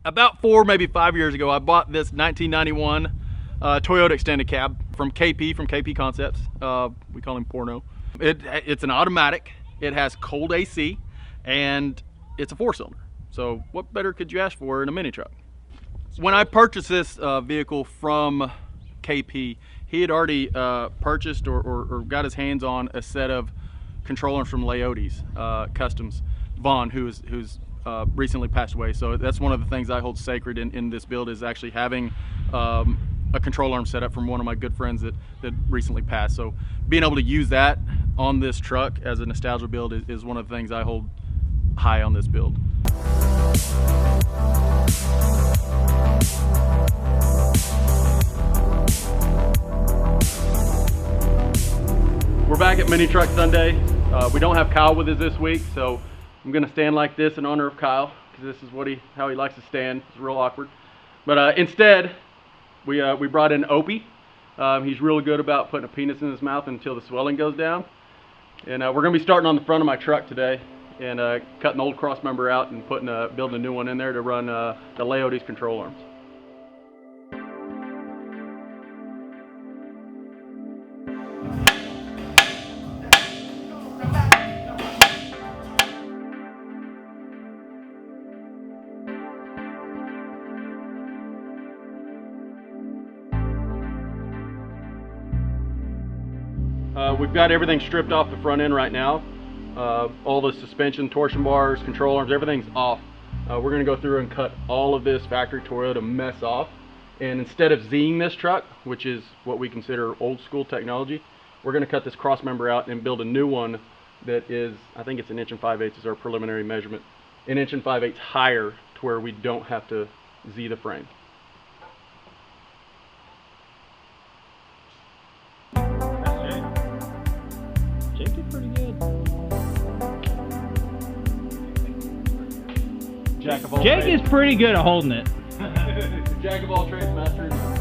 About 4, maybe 5 years ago, I bought this 1991 Toyota extended cab from KP Concepts. We call him Porno. It's an automatic. It has cold AC, and it's a 4-cylinder. So what better could you ask for in a mini truck? When I purchased this vehicle from KP, he had already purchased or got his hands on a set of controllers from Leotes Customs. Vaughn, who's recently passed away. So that's one of the things I hold sacred in this build, is actually having a control arm set up from one of my good friends that recently passed. So being able to use that on this truck as a nostalgia build is one of the things I hold high on this build. We're back at Mini Truck Sunday. We don't have Kyle with us this week, so I'm gonna stand like this in honor of Kyle, because this is how he likes to stand. It's real awkward. But instead, we brought in Opie. He's really good about putting a penis in his mouth until the swelling goes down. And we're gonna be starting on the front of my truck today and cutting the old cross member out and building a new one in there to run the Leotes control arms. We've got everything stripped off the front end right now. All the suspension, torsion bars, control arms, everything's off. We're going to go through and cut all of this factory Toyota mess off. And instead of Zing this truck, which is what we consider old school technology, we're going to cut this cross member out and build a new one that is, I think it's 1 5/8 is our preliminary measurement, 1 5/8 higher to where we don't have to Z the frame. Jake is pretty good at holding it. Jack of all trades, master of none.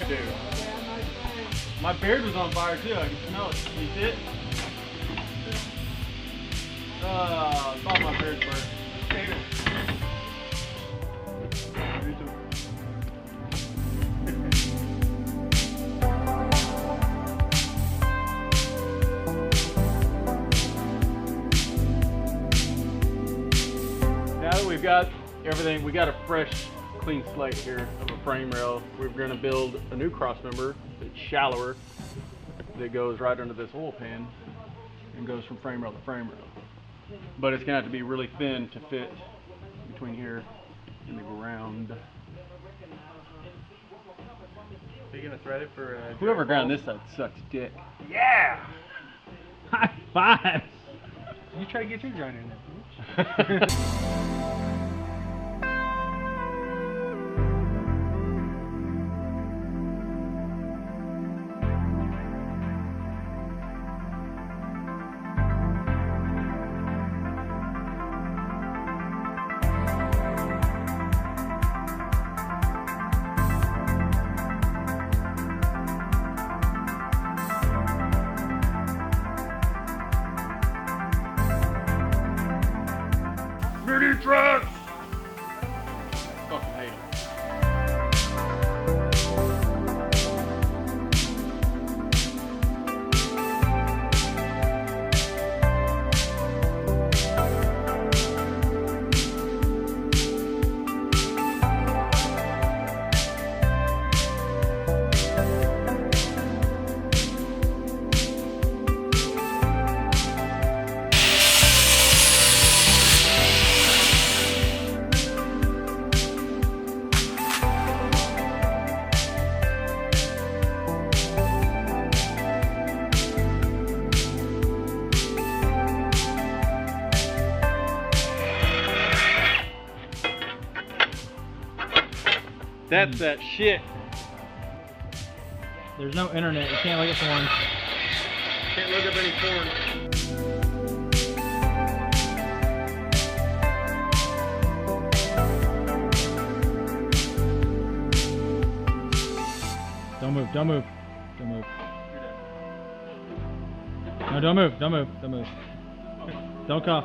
Dude. My beard was on fire too, I can smell it. Can you see it? It's all my beard's burnt. Now that we've got everything, we got a fresh, clean slate here of a frame rail. We're going to build a new cross member that's shallower, that goes right under this oil pan and goes from frame rail to frame rail. But it's going to have to be really thin to fit between here and the ground. Are you going to thread it for... Whoever ground this side sucks dick. Yeah! High five! You try to get your grind in there, bitch. Mini trucks! Fucking hate them. That's that shit. There's no internet. You can't look at porn. Can't look up any porn. Don't move. Don't move. Don't move. No, don't move. Don't move. Don't move. Don't cough.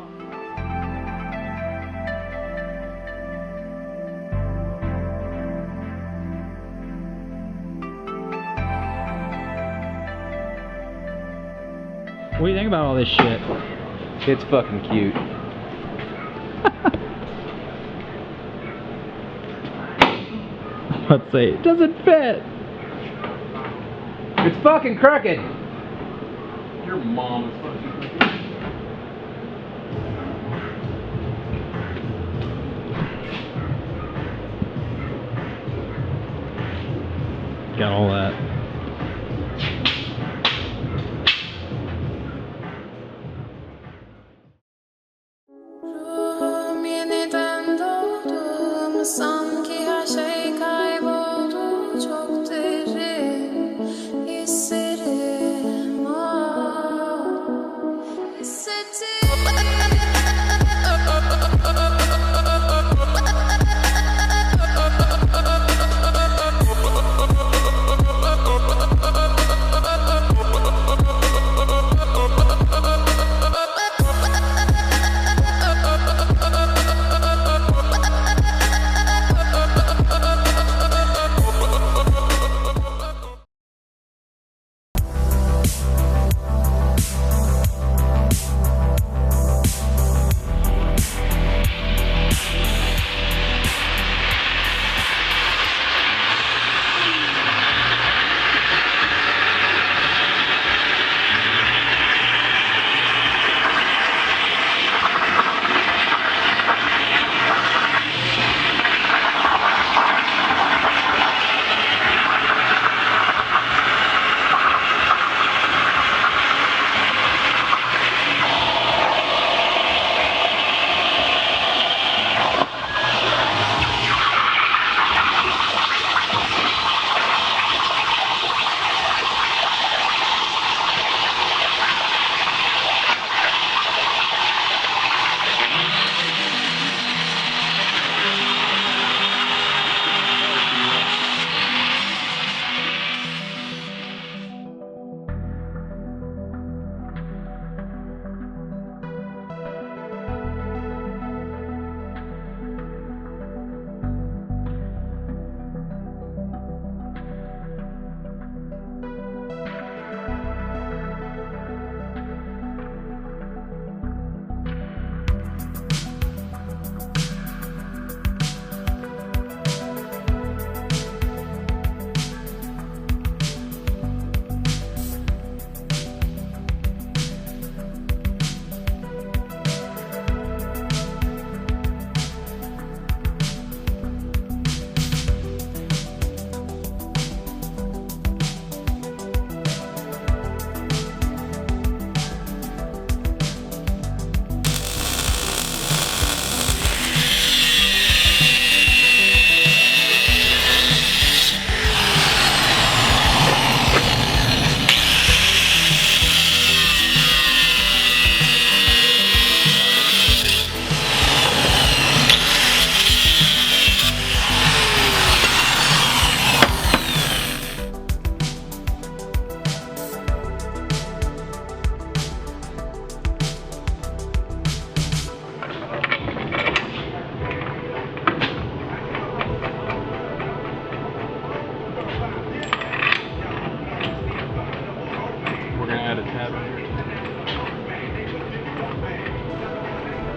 What do you think about all this shit? It's fucking cute. Let's see. It doesn't fit. It's fucking crooked. Your mom is fucking. Got all that. Sanki her şey kayboldu, çok derin hislerim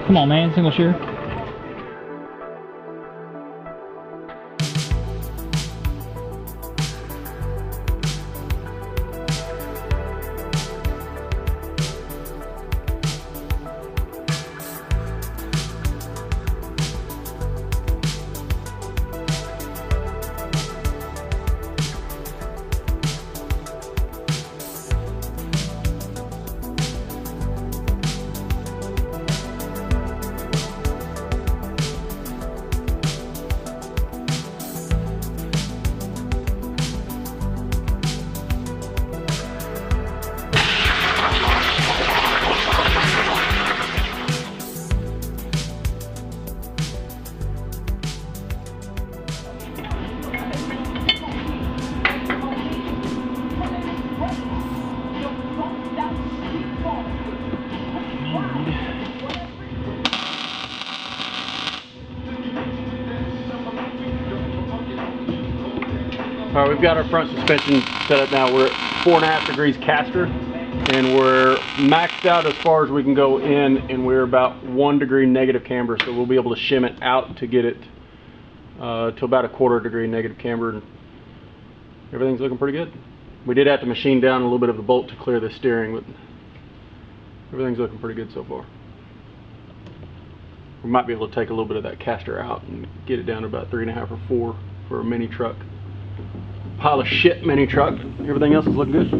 Come on, man, single shear. Alright, we've got our front suspension set up now. We're at 4.5 degrees caster, and we're maxed out as far as we can go in, and we're about 1 degree negative camber, so we'll be able to shim it out to get it to about a 1/4 degree negative camber, and everything's looking pretty good. We did have to machine down a little bit of the bolt to clear the steering, but everything's looking pretty good so far. We might be able to take a little bit of that caster out and get it down to about 3.5 or 4 for a mini truck. Pile of shit mini truck. Everything else is looking good.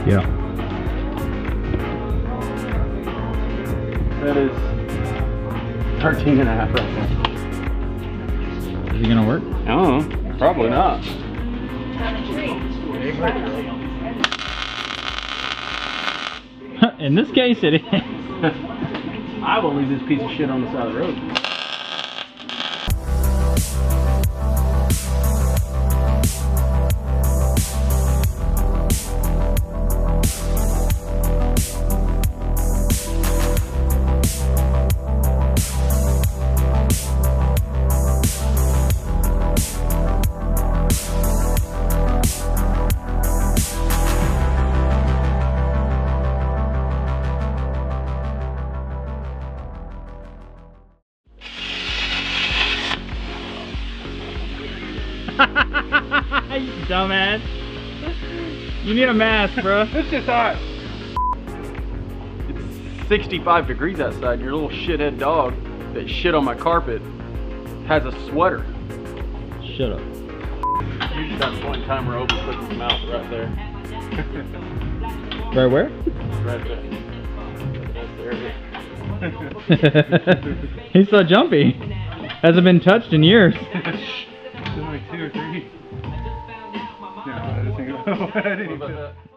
Yeah. That is 13.5 right now. Is it gonna work? I don't know. Probably not. In this case, it is. I will leave this piece of shit on the side of the road. You dumbass. You need a mask, bro. It's just hot. It's 65 degrees outside, and your little shithead dog that shit on my carpet has a sweater. Shut up. Usually at that point in time, we're open puts his mouth right there. Right where? Right there. That's there. He's so jumpy. Hasn't been touched in years. There's only 2 or 3. No, I didn't think about that.